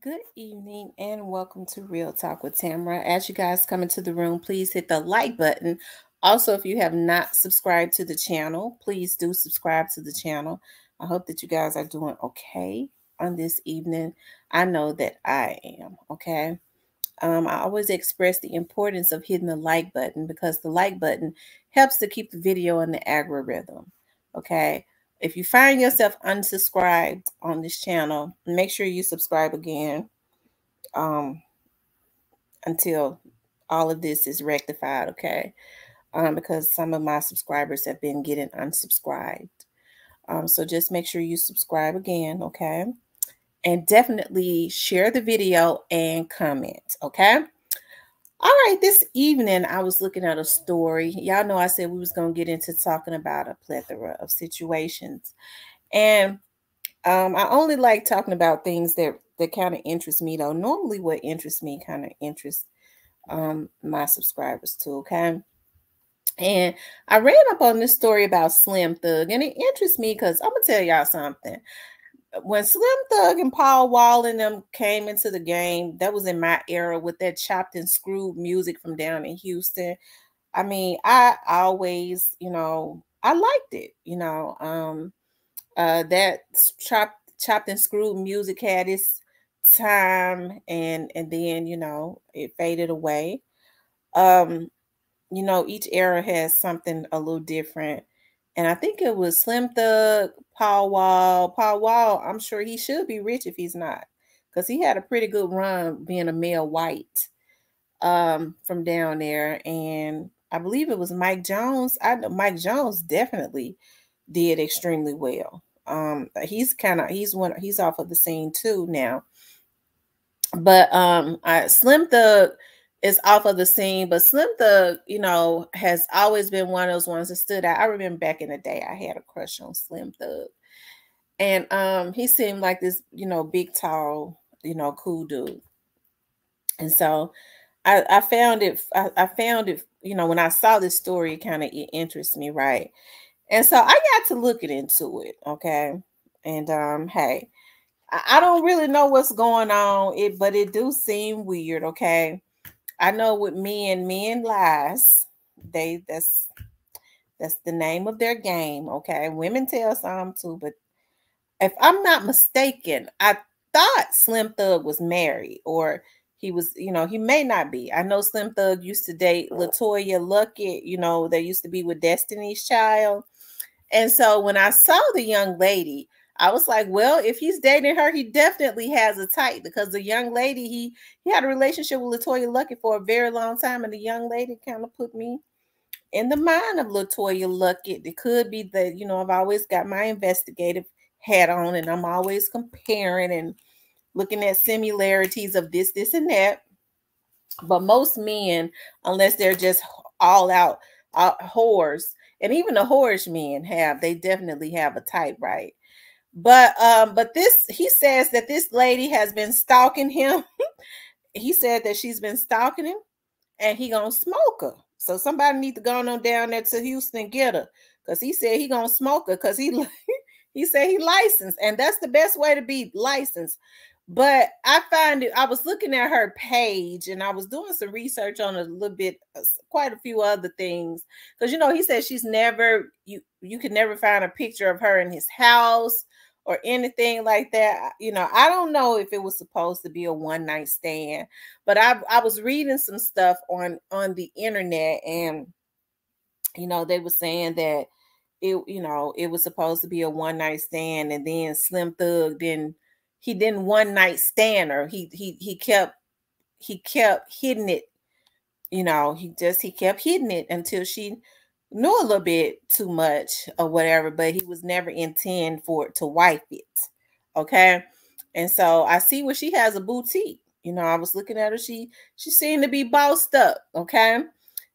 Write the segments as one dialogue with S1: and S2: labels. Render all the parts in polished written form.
S1: Good evening and welcome to Real Talk with Tamara. As you guys come into the room, please hit the like button. Also, if you have not subscribed to the channel, please do subscribe to the channel. I hope that you guys are doing okay on this evening. I know that I am, okay? I always express the importance of hitting the like button because the like button helps to keep the video in the algorithm, okay? If you find yourself unsubscribed on this channel, make sure you subscribe again um, until all of this is rectified, okay? Because some of my subscribers have been getting unsubscribed. So just make sure you subscribe again, okay? And definitely share the video and comment, okay? All right, this evening I was looking at a story. Y'all know I said we was going to get into talking about a plethora of situations. And I only like talking about things that kind of interest me, though. Normally what interests me kind of interests my subscribers too, okay? And I read up on this story about Slim Thug, and it interests me because I'm gonna tell y'all something. When Slim Thug and Paul Wall and them came into the game, that was in my era with that chopped and screwed music from down in Houston. I mean, I always, I liked it, that chopped and screwed music had its time, and then it faded away. Um, each era has something a little different. And I think it was Slim Thug, Paul Wall. Paul Wall, I'm sure he should be rich if he's not, because he had a pretty good run being a male white from down there. And I believe it was Mike Jones. I know Mike Jones definitely did extremely well. He's off of the scene too now. But Slim Thug is off of the scene, but Slim Thug, has always been one of those ones that stood out. I remember back in the day, I had a crush on Slim Thug, and he seemed like this, big, tall, cool dude. And so I found it. I found it. When I saw this story, it interests me, right? And so I got to looking into it, okay. And hey, I don't really know what's going on, but it do seem weird, okay. I know with men lies. That's the name of their game, okay. Women tell some too, but if I'm not mistaken, I thought Slim Thug was married, or he was, he may not be. I know Slim Thug used to date LaToya Luckett, they used to be with Destiny's Child. And so when I saw the young lady, I was like, well, if he's dating her, he definitely has a type, because the young lady, he had a relationship with LaToya Luckett for a very long time. And the young lady kind of put me in the mind of LaToya Luckett. It could be that, I've always got my investigative hat on, and I'm always comparing and looking at similarities of this, and that. But most men, unless they're just all out whores, and even the whorish men they definitely have a type, right? But he says that this lady has been stalking him. He said that she's been stalking him, and he gonna smoke her. So somebody need to go on down there to Houston and get her, because he said he gonna smoke her, because he said he licensed, and that's the best way to be licensed. But I was looking at her page, and I was doing some research on a little bit, quite a few other things, because he said she's never, you could never find a picture of her in his house or anything like that. I don't know if it was supposed to be a one night stand, but I was reading some stuff on the internet, and they were saying that it was supposed to be a one night stand, and then Slim Thug he didn't one night stand her. He kept hitting it. He kept hitting it until she knew a little bit too much or whatever, but he was never intend for it to wife it. Okay. And so I see where she has a boutique. I was looking at her. She seemed to be bossed up. Okay.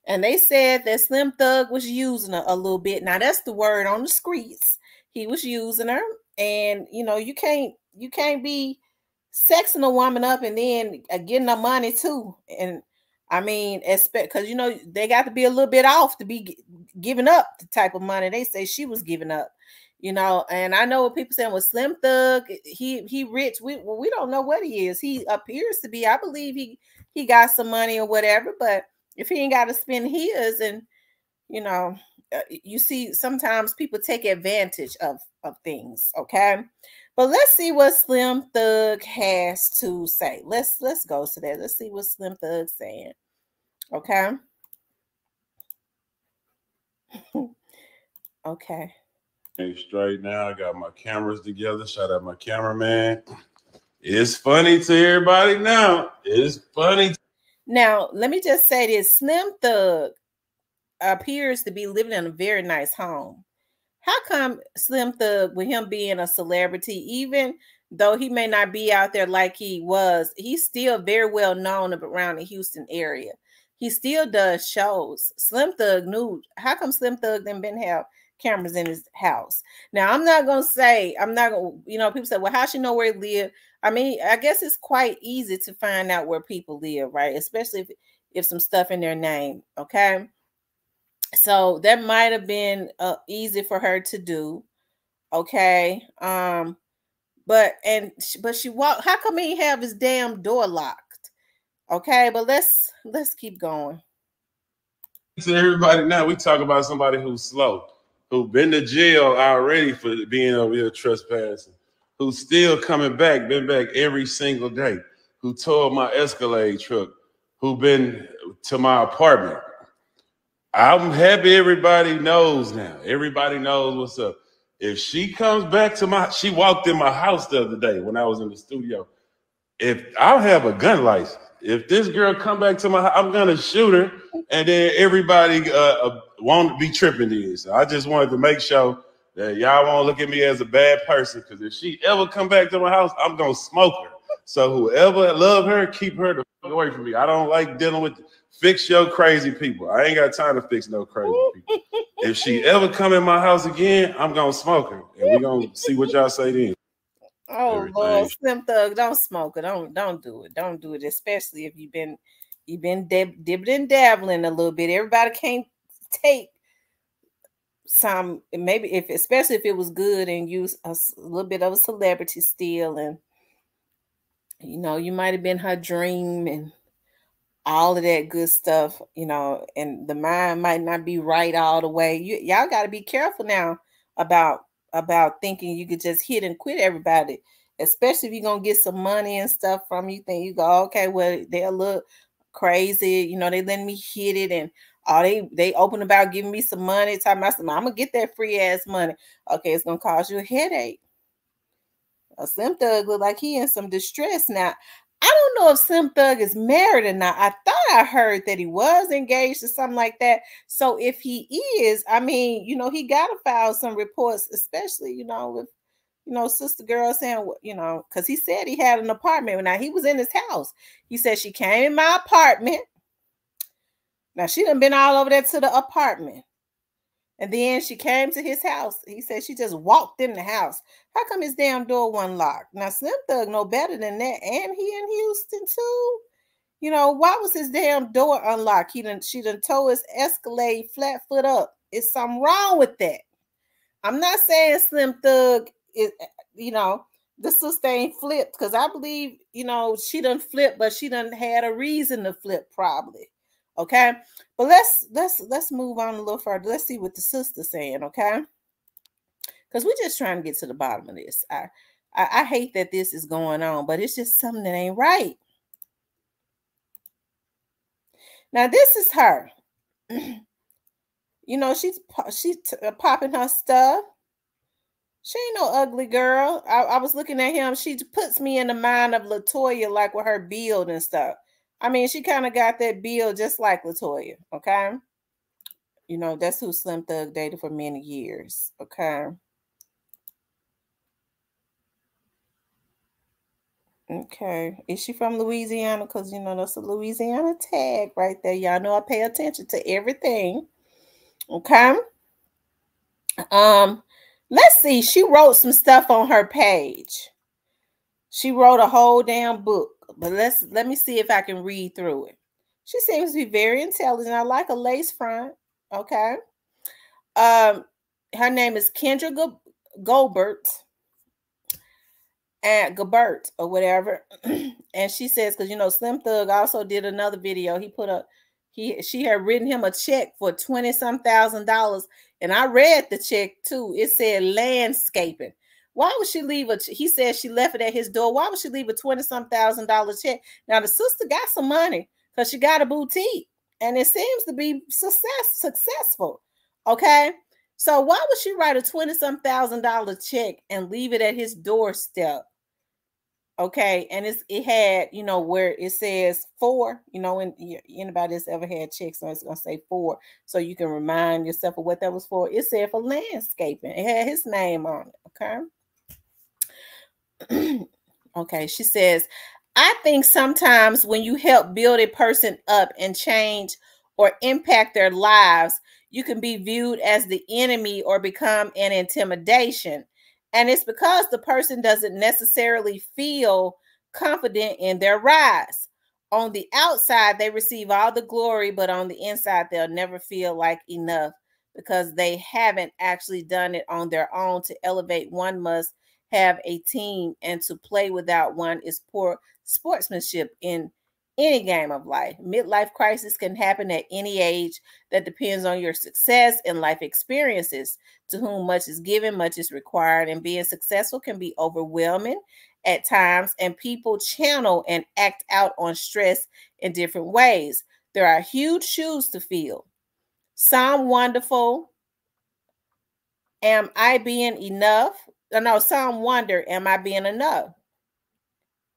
S1: And they said that Slim Thug was using her a little bit. Now that's the word on the streets. He was using her. And you can't be sexing a woman up and then getting her money too. And I mean, because they got to be a little bit off to be giving up the type of money they say she was giving up. You know, and I know what people saying was Slim Thug, he rich. We don't know what he is. He appears to be. I believe he got some money or whatever, but if he ain't got to spend his, and you know, you see sometimes people take advantage of things, okay? But let's see what Slim Thug has to say. Let's go to that. Let's see what Slim Thug's saying. Okay. Okay.
S2: Hey, straight now. I got my cameras together. Shout out my cameraman. It's funny to everybody now. It's funny.
S1: Now, let me just say this. Slim Thug appears to be living in a very nice home. How come Slim Thug, with him being a celebrity, even though he may not be out there like he was, he's still very well known around the Houston area. He still does shows. Slim Thug knew. How come Slim Thug didn't been have cameras in his house? Now, I'm not going to say, people say, well, how she know where he live? I mean, I guess it's quite easy to find out where people live, right? Especially if some stuff in their name, okay? So that might have been easy for her to do, okay? But she walked. How come he have his damn door locked? Okay, but let's keep going.
S2: To everybody now, we talk about somebody who's slow, who been to jail already for being over here trespassing, who's still coming back, been back every single day, who towed my Escalade truck, who been to my apartment. I'm happy everybody knows now. Everybody knows what's up. If she comes back to she walked in my house the other day when I was in the studio. If I'll have a gun license. If this girl come back to my house, I'm gonna shoot her, and then everybody won't be tripping this. So I just wanted to make sure that y'all won't look at me as a bad person, because if she ever come back to my house, I'm gonna smoke her. So whoever love her, keep her the fuck away from me. I don't like dealing with fix your crazy people. I ain't got time to fix no crazy people. If she ever come in my house again, I'm gonna smoke her, and we're gonna see what y'all say then.
S1: Oh everything. Lord, Slim Thug, don't smoke it. Don't do it. Don't do it, especially if you've been dibbling and dabbling a little bit. Everybody can't take some, maybe especially if it was good and use a little bit of a celebrity still, and you might have been her dream and all of that good stuff, and the mind might not be right all the way. Y'all got to be careful now about thinking you could just hit and quit everybody, especially if you're gonna get some money and stuff from you. Think you go, okay, well, they'll look crazy, they letting me hit it, and they open about giving me some money, talking about I'm gonna get that free ass money. Okay, it's gonna cause you a headache. A Slim Thug look like he in some distress now. I don't know if Slim Thug is married or not. I thought I heard that he was engaged or something like that. So if he is, I mean, he got to file some reports, especially, with, sister girl saying, because he said he had an apartment. Now, he was in his house. He said she came in my apartment. Now, she done been all over there to the apartment. And then she came to his house. He said she just walked in the house. How come his damn door wasn't locked? Now, Slim Thug know better than that. And he in Houston, too. Why was his damn door unlocked? She done towed his Escalade flat foot up. Is something wrong with that? I'm not saying Slim Thug is, the sister ain't flipped, because I believe, she done flipped, but she done had a reason to flip probably. Okay, but let's move on a little further. Let's see what the sister's saying, okay? Because we're just trying to get to the bottom of this. I hate that this is going on, but it's just something that ain't right. Now, this is her. She's popping her stuff. She ain't no ugly girl. I was looking at him. She puts me in the mind of LaToya, like with her build and stuff. I mean, she kind of got that build just like LaToya, okay? That's who Slim Thug dated for many years, okay? Okay. Is she from Louisiana? Because, that's a Louisiana tag right there. Y'all know I pay attention to everything, okay? Let's see. She wrote some stuff on her page. She wrote a whole damn book. But let me see if I can read through it. She seems to be very intelligent. I like a lace front. Okay. Her name is Kendra Goldberg and Gilbert or whatever. And she says, because Slim Thug also did another video. He put a she had written him a check for 20-some thousand dollars. And I read the check too. It said landscaping. Why would she leave he said she left it at his door. Why would she leave a 20-some thousand dollar check? Now the sister got some money because she got a boutique and it seems to be successful. Okay. So why would she write a 20-some thousand dollar check and leave it at his doorstep? Okay, and it had, where it says 4, when anybody that's ever had checks, so it's gonna say 4, so you can remind yourself of what that was for. It said for landscaping. It had his name on it. Okay. Okay, she says, I think sometimes when you help build a person up and change or impact their lives, you can be viewed as the enemy or become an intimidation. And it's because the person doesn't necessarily feel confident in their rise. On the outside, they receive all the glory, but on the inside, they'll never feel like enough because they haven't actually done it on their own. To elevate, one must have a team, and to play without one is poor sportsmanship in any game of life. Midlife crisis can happen at any age. That depends on your success and life experiences. To whom much is given, much is required, and being successful can be overwhelming at times, and people channel and act out on stress in different ways. There are huge shoes to fill. Some wonderful, am I being enough? No, some wonder, am I being enough?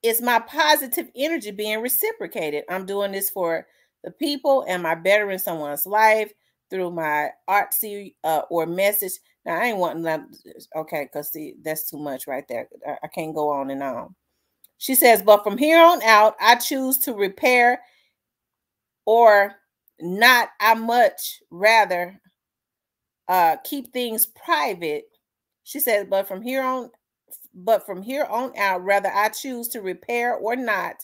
S1: Is my positive energy being reciprocated? I'm doing this for the people. Am I bettering someone's life through my artsy or message? Now, I ain't wanting that. Okay, because see, that's too much right there. I can't go on and on. She says, but from here on out, I choose to repair or not. I much rather keep things private. She says, but from here on out, whether I choose to repair or not,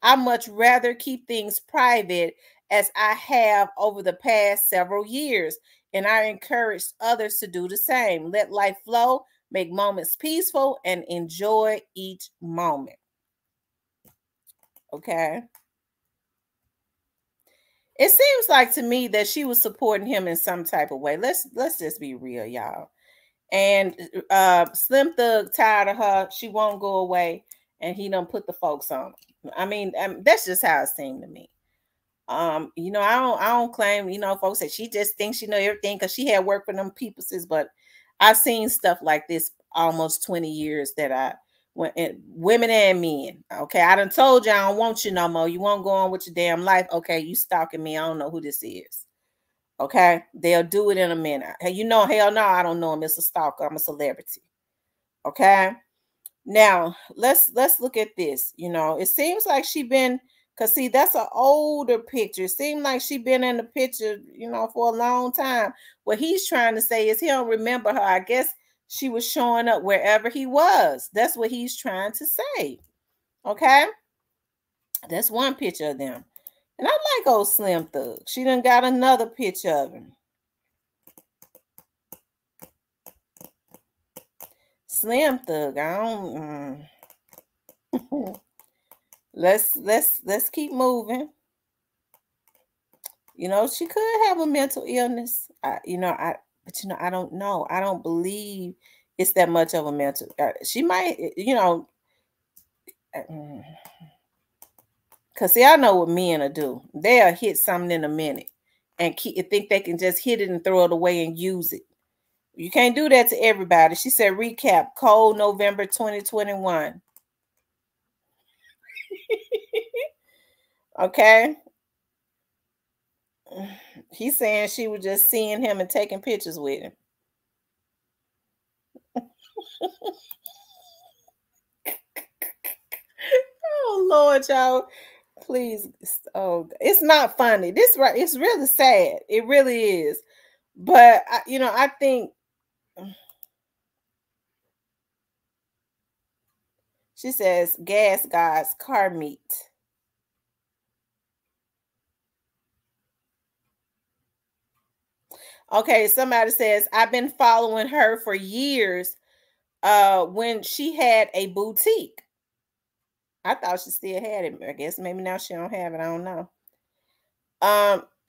S1: I much rather keep things private, as I have over the past several years. And I encourage others to do the same. Let life flow, make moments peaceful, and enjoy each moment. Okay. It seems like to me that she was supporting him in some type of way. Let's just be real, y'all. And Slim Thug tired of her. She won't go away, and he done put the folks on. I mean, that's just how it seemed to me. I don't claim, folks say she just thinks she know everything because she had worked for them people's, but I've seen stuff like this almost 20 years that I went, women and men. Okay, I done told you I don't want you no more. You won't go on with your damn life. Okay, you stalking me. I don't know who this is. Okay, they'll do it in a minute. Hey, hell no, I don't know him. It's a stalker. I'm a celebrity. Okay, now let's look at this. It seems like she been, because see, that's an older picture. It seems like she been in the picture, for a long time. What he's trying to say is he don't remember her. I guess she was showing up wherever he was. That's what he's trying to say. Okay, that's one picture of them. And I like old Slim Thug. She done got another picture of him. Slim Thug, I don't. Let's keep moving. She could have a mental illness. I don't know. I don't believe it's that much of a mental. She might, because see, I know what men will do. They'll hit something in a minute and think they can just hit it and throw it away and use it. You can't do that to everybody. She said, recap, cold November 2021. Okay. He's saying she was just seeing him and taking pictures with him. Oh, Lord, y'all. Please. Oh, it's not funny. It's really sad. It really is. But, I think she says, gas guys, car meet. Okay, somebody says, I've been following her for years. when she had a boutique. I thought she still had it. I guess maybe now she don't have it. I don't know.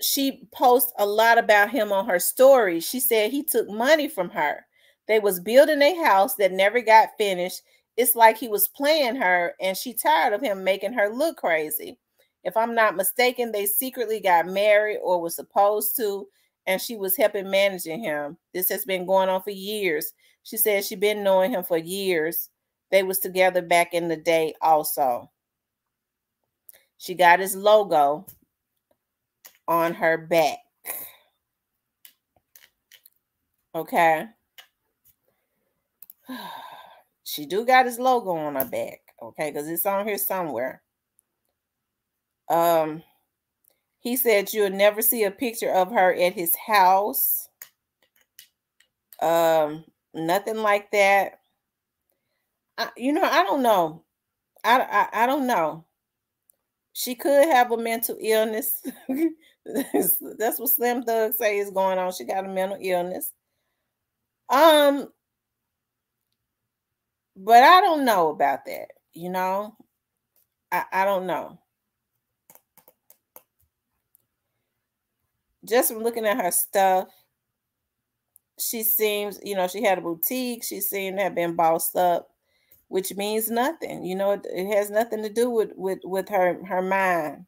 S1: She posts a lot about him on her story. She said he took money from her. They was building a house that never got finished. It's like he was playing her and she tired of him making her look crazy. If I'm not mistaken, they secretly got married or was supposed to, and she was helping managing him. This has been going on for years. She said she been knowing him for years. They was together back in the day also. She got his logo on her back. Okay. She do got his logo on her back. Okay, because it's on here somewhere. He said you'll never see a picture of her at his house. Nothing like that. I don't know. I don't know. She could have a mental illness. That's what Slim Thug say is going on. She got a mental illness. But I don't know about that. I don't know. Just from looking at her stuff, she seems, she had a boutique. She seemed to have been bossed up, which means nothing. It has nothing to do with her mind.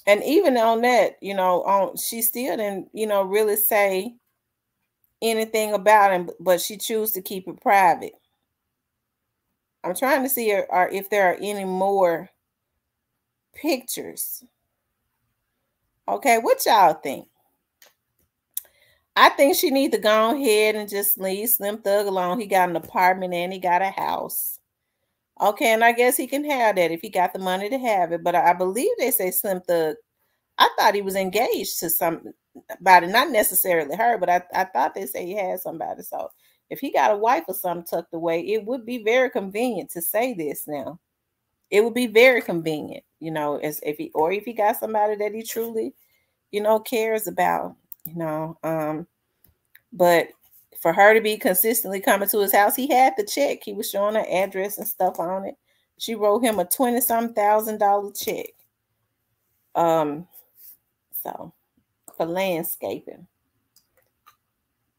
S1: And even on that, she still didn't, really say anything about him, but she chose to keep it private. I'm trying to see if there are any more pictures. Okay, what y'all think? I think she needs to go ahead and just leave Slim Thug alone. He got an apartment and he got a house. Okay, and I guess he can have that if he got the money to have it. But I believe they say Slim Thug, I thought he was engaged to somebody, not necessarily her, but I thought they say he had somebody. So if he got a wife or something tucked away, it would be very convenient to say this now. It would be very convenient, as if he got somebody that he truly, cares about, but for her to be consistently coming to his house, he had the check. He was showing her address and stuff on it. She wrote him a $20-some thousand check. So for landscaping.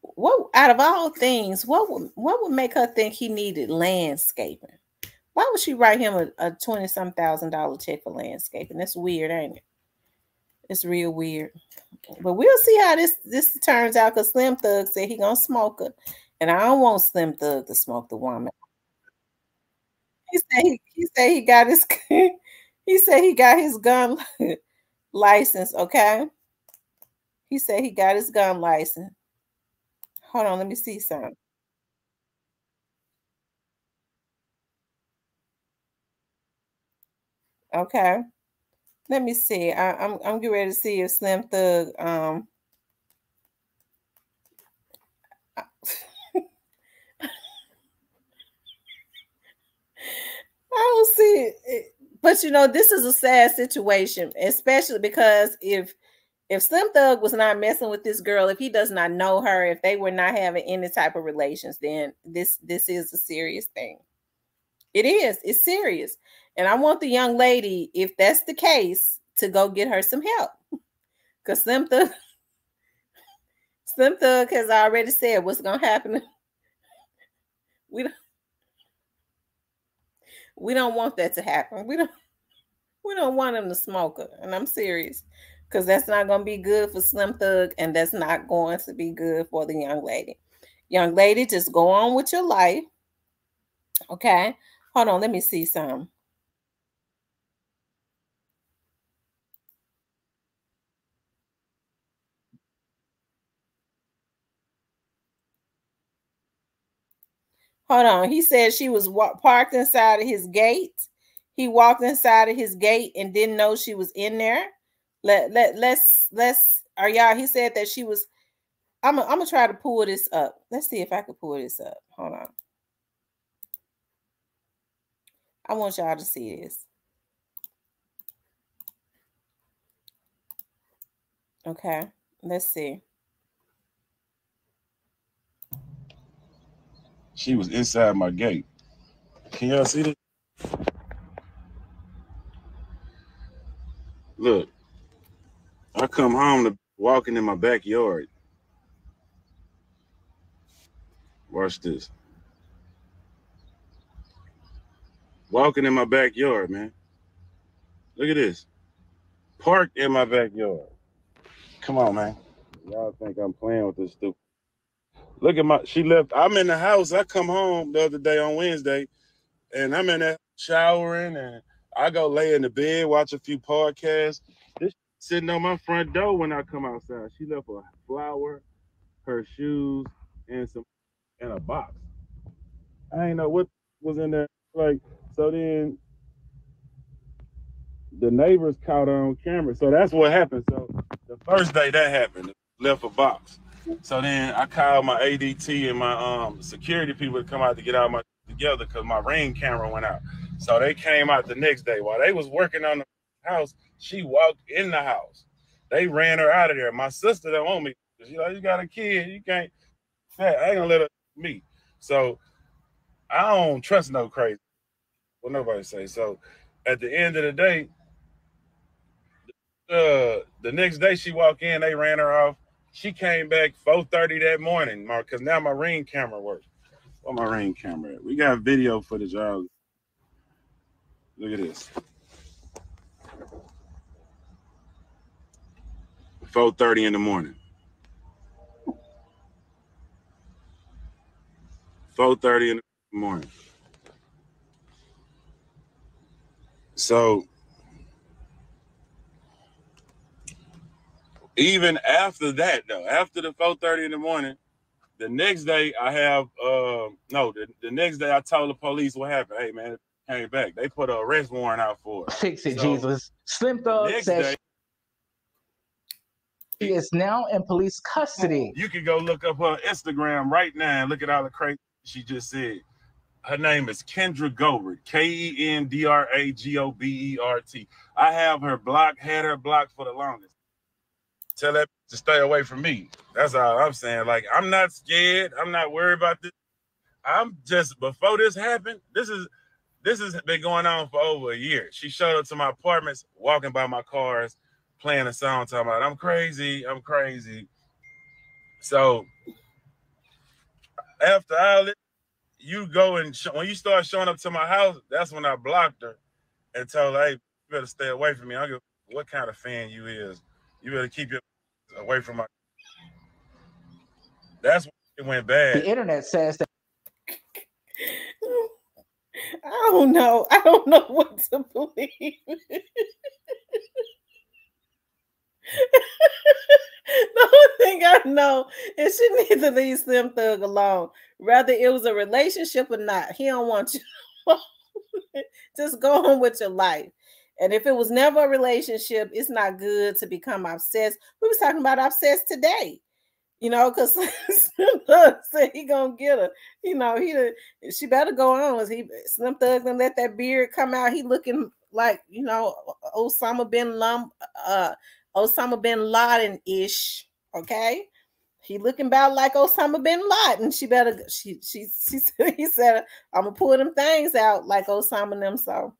S1: What out of all things, what would make her think he needed landscaping? Why would she write him a $20-some thousand check for landscaping? That's weird, ain't it? It's real weird. But we'll see how this turns out, because Slim Thug said he gonna smoke her. And I don't want Slim Thug to smoke the woman. He said he got his he said he got his gun license, okay? He said he got his gun license. Hold on, let me see something. Okay. Let me see. I'm getting ready to see if Slim Thug I don't see it. But this is a sad situation, especially because if Slim Thug was not messing with this girl, if he does not know her, if they were not having any type of relations, then this is a serious thing. It is. It's serious. And I want the young lady, if that's the case, to go get her some help. Because Slim Thug has already said what's going to happen. We don't want that to happen. We don't want him to smoke her. And I'm serious. Because that's not going to be good for Slim Thug, and that's not going to be good for the young lady. Young lady, just go on with your life. Okay? Hold on, let me see some. Hold on. He said she was parked inside of his gate. He walked inside of his gate and didn't know she was in there. Let's are y'all. He said that she was. I'm gonna try to pull this up. Let's see if I can pull this up. Hold on. I want y'all to see this. Okay, let's see.
S2: She was inside my gate. Can y'all see this? Look, I come home to walking in my backyard. Watch this. Walking in my backyard, man. Look at this. Parked in my backyard. Come on, man. Y'all think I'm playing with this stupid. Look at she left. I'm in the house. I come home the other day on Wednesday, and I'm in there showering, and I go lay in the bed, watch a few podcasts. This sitting on my front door when I come outside. She left a flower, her shoes, and a box. I ain't know what was in there. Like, so then the neighbors caught her on camera. So that's what happened. So the first day that happened, left a box. So then I called my ADT and my security people to come out to get out my together because my Ring camera went out. So they came out the next day. While they was working on the house, she walked in the house. They ran her out of there. My sister don't want me. She's like, you got a kid. You can't. Hey, I ain't gonna let her meet. So I don't trust no crazy. What nobody say. So at the end of the day, the next day she walked in, they ran her off. She came back 4:30 that morning, Mark, because now my Ring camera works. Where my Ring camera at? We got video footage, y'all. Look at this. 4:30 in the morning. 4:30 in the morning. So even after that, though, after the 4:30 in the morning, the next day I have the next day I told the police what happened. Hey man, came back. They put an arrest warrant out for her.
S3: Fix it, so, Jesus. Slim Thug says she is now in police custody.
S2: You can go look up her Instagram right now and look at all the crazy she just said. Her name is Kendra Gobert, KendraGobert. I have her blocked, had her blocked for the longest. Tell that to stay away from me. That's all I'm saying. Like, I'm not scared. I'm not worried about this. I'm just, before this happened, this has been going on for over a year. She showed up to my apartments, walking by my cars, playing a song, talking about, I'm crazy, I'm crazy. So after all this, you go and when you start showing up to my house, that's when I blocked her and told her, hey, you better stay away from me. I don't give what kind of fan you is. You better keep your away from my. That's when it went bad.
S3: The internet says that.
S1: I don't know. I don't know what to believe. The only thing I know is she needs to leave Slim Thug alone. Whether it was a relationship or not, he don't want you. Just go on with your life. And if it was never a relationship, it's not good to become obsessed. We was talking about obsessed today, you know, because Slim Thug said he gonna get her. You know, she better go on. Slim Thug gonna let that beard come out. He looking like, you know, Osama bin Laden-ish. Okay, he looking about like Osama bin Laden. She better. He said, I'm gonna pull them things out like Osama and them. So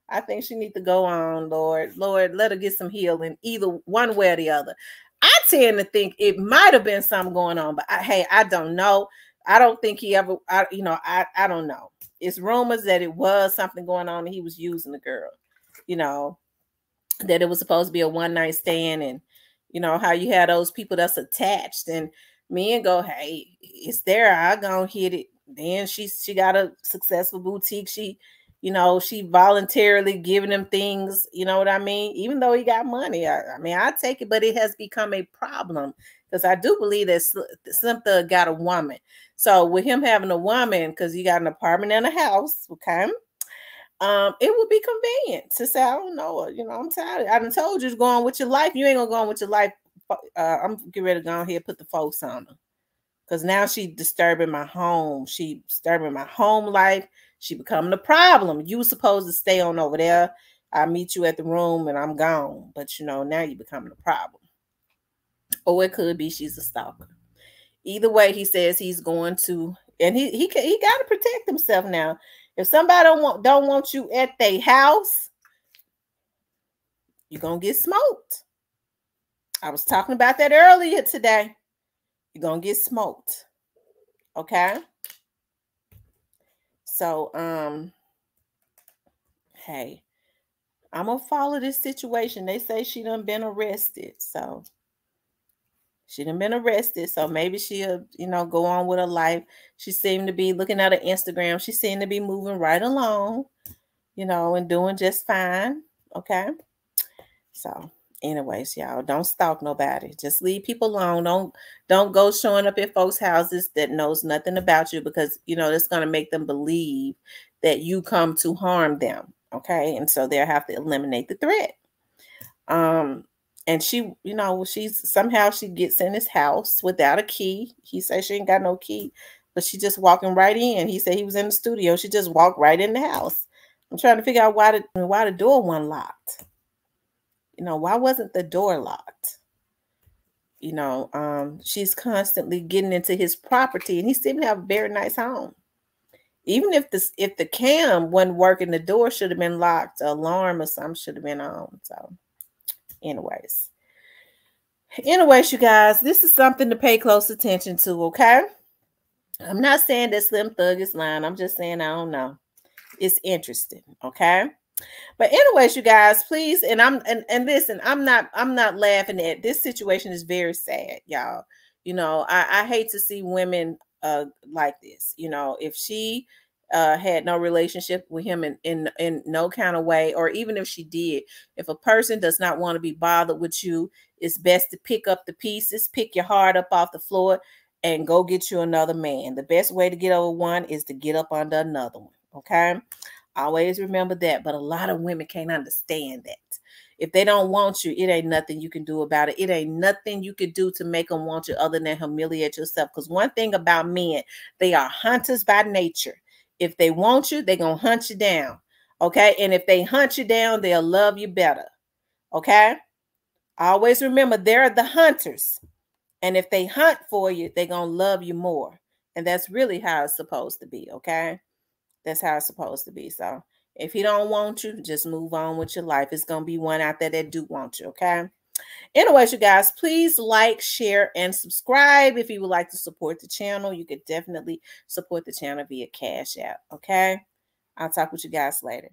S1: I think she need to go on, Lord, let her get some healing, either one way or the other. I tend to think it might have been something going on, but I don't know. I don't think he ever, I don't know. It's rumors that it was something going on and he was using the girl, you know, that it was supposed to be a one-night stand, and you know how you have those people that's attached, and men go, hey, it's there, I gonna hit it. Then she got a successful boutique. She voluntarily giving him things, you know what I mean? Even though he got money, I mean, I take it, but it has become a problem because I do believe that Slim Thug got a woman. So with him having a woman, because he got an apartment and a house, okay, it would be convenient to say, I don't know, you know, I'm tired. I done told you to go on with your life. You ain't gonna go on with your life. I'm getting ready to go on here and put the folks on her. Because now she disturbing my home. She disturbing my home life. She becoming a problem. You were supposed to stay on over there. I meet you at the room and I'm gone. But, you know, now you're becoming a problem. Or it could be she's a stalker. Either way, he says he's going to And he got to protect himself now. If somebody don't want you at their house, you're gonna get smoked. I was talking about that earlier today. You're gonna get smoked. Okay. So hey, I'm gonna follow this situation. They say she done been arrested. So she done been arrested. So maybe she'll, go on with her life. She seemed to be looking at her Instagram. She seemed to be moving right along, and doing just fine. Okay. So anyways, y'all, don't stalk nobody. Just leave people alone. Don't go showing up at folks' houses that knows nothing about you, because it's going to make them believe that you come to harm them. Okay. And so they'll have to eliminate the threat. And she, somehow she gets in his house without a key. He says she ain't got no key, but she just walking right in. He said he was in the studio. She just walked right in the house. I'm trying to figure out why the door wasn't locked. Why wasn't the door locked? She's constantly getting into his property, and he seemed to have a very nice home. Even if the cam wasn't working, the door should have been locked. An alarm or something should have been on. So anyways, you guys, this is something to pay close attention to, okay? I'm not saying that Slim Thug is lying. I'm just saying I don't know. It's interesting, okay? But anyways, you guys, please, and listen, I'm not laughing at this. Situation is very sad, y'all. I hate to see women like this. If she had no relationship with him in no kind of way, or even if she did, if a person does not want to be bothered with you, it's best to pick up the pieces, pick your heart up off the floor, and go get you another man. The best way to get over one is to get up under another one. Okay. Always remember that. But a lot of women can't understand that. If they don't want you, it ain't nothing you can do about it. It ain't nothing you can do to make them want you other than humiliate yourself. Because one thing about men, they are hunters by nature. If they want you, they're going to hunt you down. Okay. And if they hunt you down, they'll love you better. Okay. Always remember, they're the hunters. And if they hunt for you, they're going to love you more. And that's really how it's supposed to be. Okay. That's how it's supposed to be. So if he don't want you, just move on with your life. It's going to be one out there that do want you. Okay. Anyways, you guys, please like, share, and subscribe. If you would like to support the channel, you could definitely support the channel via Cash App. Okay. I'll talk with you guys later.